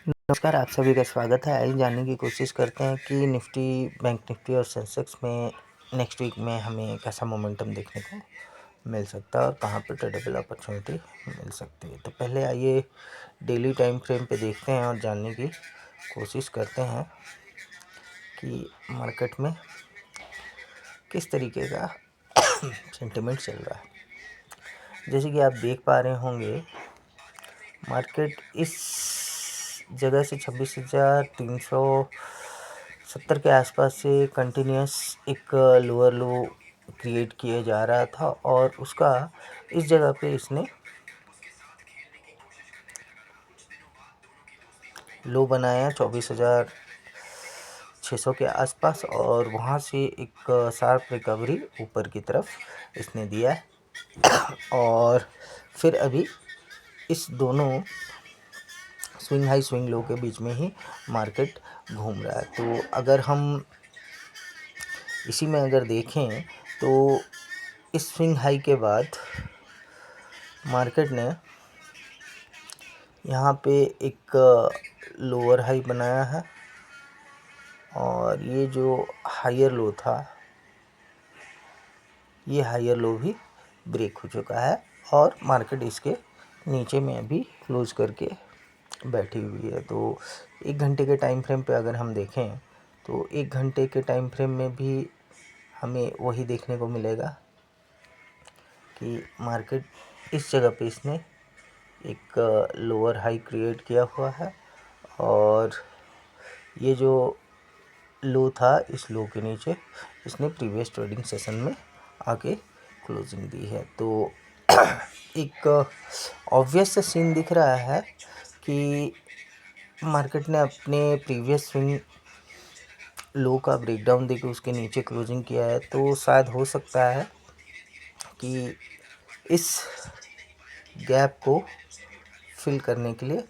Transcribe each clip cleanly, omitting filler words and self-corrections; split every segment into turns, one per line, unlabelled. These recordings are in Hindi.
नमस्कार, आप सभी का स्वागत है। आइए जानने की कोशिश करते हैं कि निफ्टी, बैंक निफ्टी और सेंसेक्स में नेक्स्ट वीक में हमें कैसा मोमेंटम देखने को मिल सकता है और कहाँ पे ट्रेडेबल अपॉर्चुनिटी मिल सकती है। तो पहले आइए डेली टाइम फ्रेम पे देखते हैं और जानने की कोशिश करते हैं कि मार्केट में किस तरीके का सेंटिमेंट चल रहा है। जैसे कि आप देख पा रहे होंगे, मार्केट इस जगह से 26,370 के आसपास से कंटिन्यूस एक लोअर लो क्रिएट किया जा रहा था और उसका इस जगह पे इसने लो बनाया 24,600 के आसपास और वहाँ से एक शार्प रिकवरी ऊपर की तरफ इसने दिया है। और फिर अभी इस दोनों स्विंग हाई स्विंग लो के बीच में ही मार्केट घूम रहा है। तो अगर हम इसी में अगर देखें तो इस स्विंग हाई के बाद मार्केट ने यहाँ पे एक लोअर हाई बनाया है और ये जो हायर लो था, ये हायर लो भी ब्रेक हो चुका है और मार्केट इसके नीचे में अभी क्लोज करके बैठी हुई है। तो 1 घंटे के टाइम फ्रेम पे अगर हम देखें तो 1 घंटे के टाइम फ्रेम में भी हमें वही देखने को मिलेगा कि मार्केट इस जगह पे इसने एक लोअर हाई क्रिएट किया हुआ है और ये जो लो था, इस लो के नीचे इसने प्रीवियस ट्रेडिंग सेशन में आके क्लोजिंग दी है। तो एक ऑब्वियस सा सीन दिख रहा है कि मार्केट ने अपने प्रीवियस स्विंग लो का ब्रेकडाउन देके उसके नीचे क्लोजिंग किया है। तो शायद हो सकता है कि इस गैप को फिल करने के लिए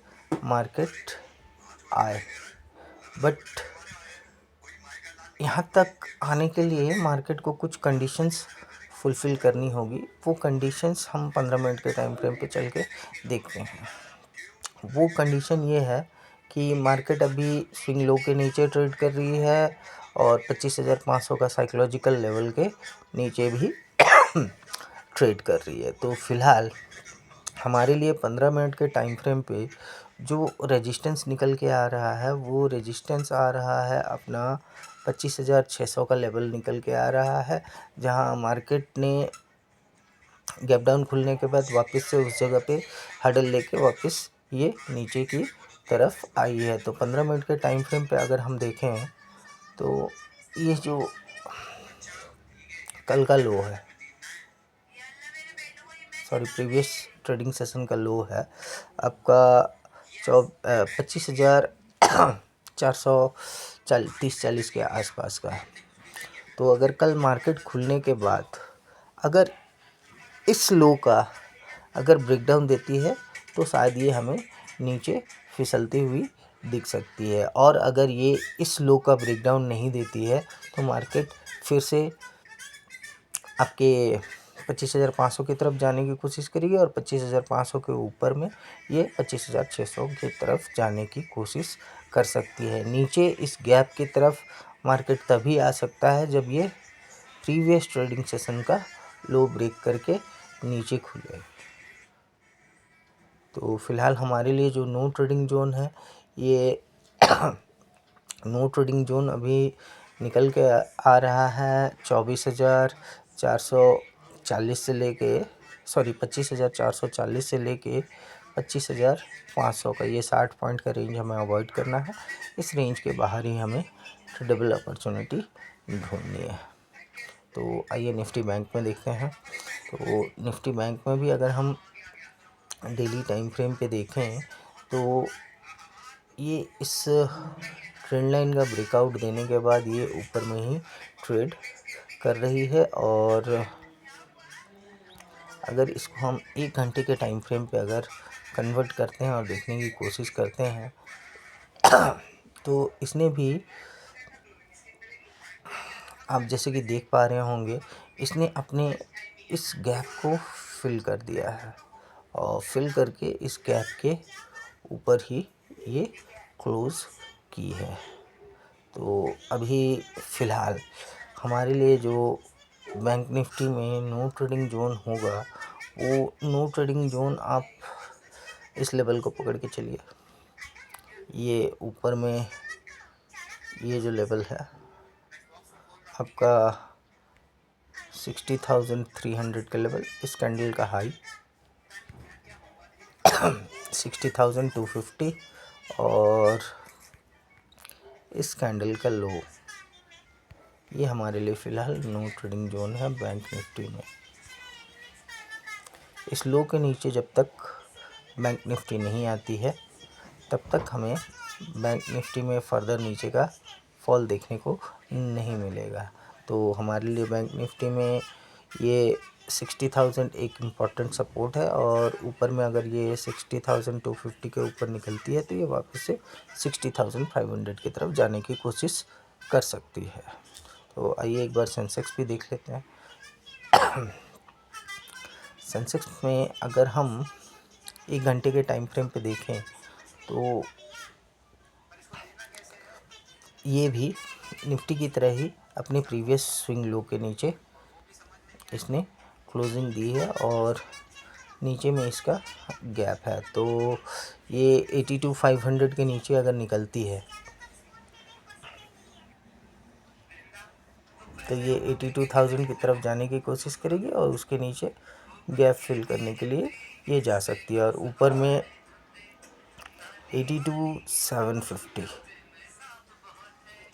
मार्केट आए, बट यहाँ तक आने के लिए मार्केट को कुछ कंडीशंस फुलफ़िल करनी होगी। वो कंडीशंस हम 15 मिनट के टाइम फ्रेम पे चल के देखते हैं। वो कंडीशन ये है कि मार्केट अभी स्विंग लो के नीचे ट्रेड कर रही है और 25,500 का साइकोलॉजिकल लेवल के नीचे भी ट्रेड कर रही है। तो फ़िलहाल हमारे लिए 15 मिनट के टाइम फ्रेम पे जो रेजिस्टेंस निकल के आ रहा है, वो रेजिस्टेंस आ रहा है अपना 25,600 का लेवल निकल के आ रहा है, जहां मार्केट ने गैप डाउन खुलने के बाद वापस से उस जगह पे हडल लेके वापस ये नीचे की तरफ आई है। तो 15 मिनट के टाइम फ्रेम पे अगर हम देखें तो ये जो कल का लो है, सॉरी प्रीवियस ट्रेडिंग सेशन का लो है आपका 25,430-40 के आसपास का है। तो अगर कल मार्केट खुलने के बाद अगर इस लो का अगर ब्रेकडाउन देती है तो शायद ये हमें नीचे फिसलती हुई दिख सकती है, और अगर ये इस लो का ब्रेकडाउन नहीं देती है तो मार्केट फिर से आपके 25,500 की तरफ जाने की कोशिश करेगी और 25,500 के ऊपर में ये 25,600 की तरफ जाने की कोशिश कर सकती है। नीचे इस गैप की तरफ मार्केट तभी आ सकता है जब ये प्रीवियस ट्रेडिंग सेशन का लो ब्रेक करके नीचे खुले। तो फिलहाल हमारे लिए जो नो ट्रेडिंग जोन है, ये नो ट्रेडिंग जोन अभी निकल के आ रहा है 24,440 से लेके 25,440 से लेके 25,500 का, ये 60 पॉइंट का रेंज हमें अवॉइड करना है। इस रेंज के बाहर ही हमें ट्रेडेबल अपॉर्चुनिटी ढूंढनी है। तो आइए निफ्टी बैंक में देखते हैं। तो निफ्टी बैंक में भी अगर हम डेली टाइम फ्रेम पे देखें तो ये इस ट्रेंड लाइन का ब्रेकआउट देने के बाद ये ऊपर में ही ट्रेड कर रही है, और अगर इसको हम 1 घंटे के टाइम फ्रेम पे अगर कन्वर्ट करते हैं और देखने की कोशिश करते हैं तो इसने भी, आप जैसे कि देख पा रहे होंगे, इसने अपने इस गैप को फिल कर दिया है और फिल करके इस गैप के ऊपर ही ये क्लोज़ की है। तो अभी फ़िलहाल हमारे लिए जो बैंक निफ्टी में नो ट्रेडिंग जोन होगा, वो नो ट्रेडिंग जोन आप इस लेवल को पकड़ के चलिए। ये ऊपर में ये जो लेवल है आपका 60,300 का लेवल, इस कैंडल का हाई 60,250 और इस कैंडल का लो, ये हमारे लिए फ़िलहाल नो ट्रेडिंग जोन है बैंक निफ्टी में। इस लो के नीचे जब तक बैंक निफ्टी नहीं आती है तब तक हमें बैंक निफ्टी में फर्दर नीचे का फॉल देखने को नहीं मिलेगा। तो हमारे लिए बैंक निफ्टी में ये 60,000 एक इम्पॉर्टेंट सपोर्ट है, और ऊपर में अगर ये 60,250 के ऊपर निकलती है तो ये वापस से 60,500 की तरफ जाने की कोशिश कर सकती है। तो आइए एक बार सेंसेक्स भी देख लेते हैं। सेंसेक्स में अगर हम 1 घंटे के टाइम फ्रेम पे देखें तो ये भी निफ्टी की तरह ही अपने प्रीवियस स्विंग लो के नीचे इसने क्लोजिंग दी है और नीचे में इसका गैप है। तो ये 82,500 के नीचे अगर निकलती है तो ये 82,000 की तरफ जाने की कोशिश करेगी और उसके नीचे गैप फिल करने के लिए ये जा सकती है। और ऊपर में 82,750,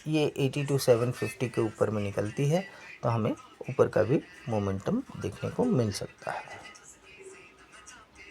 ये 82,750 के ऊपर में निकलती है तो हमें ऊपर का भी मोमेंटम देखने को मिल सकता है।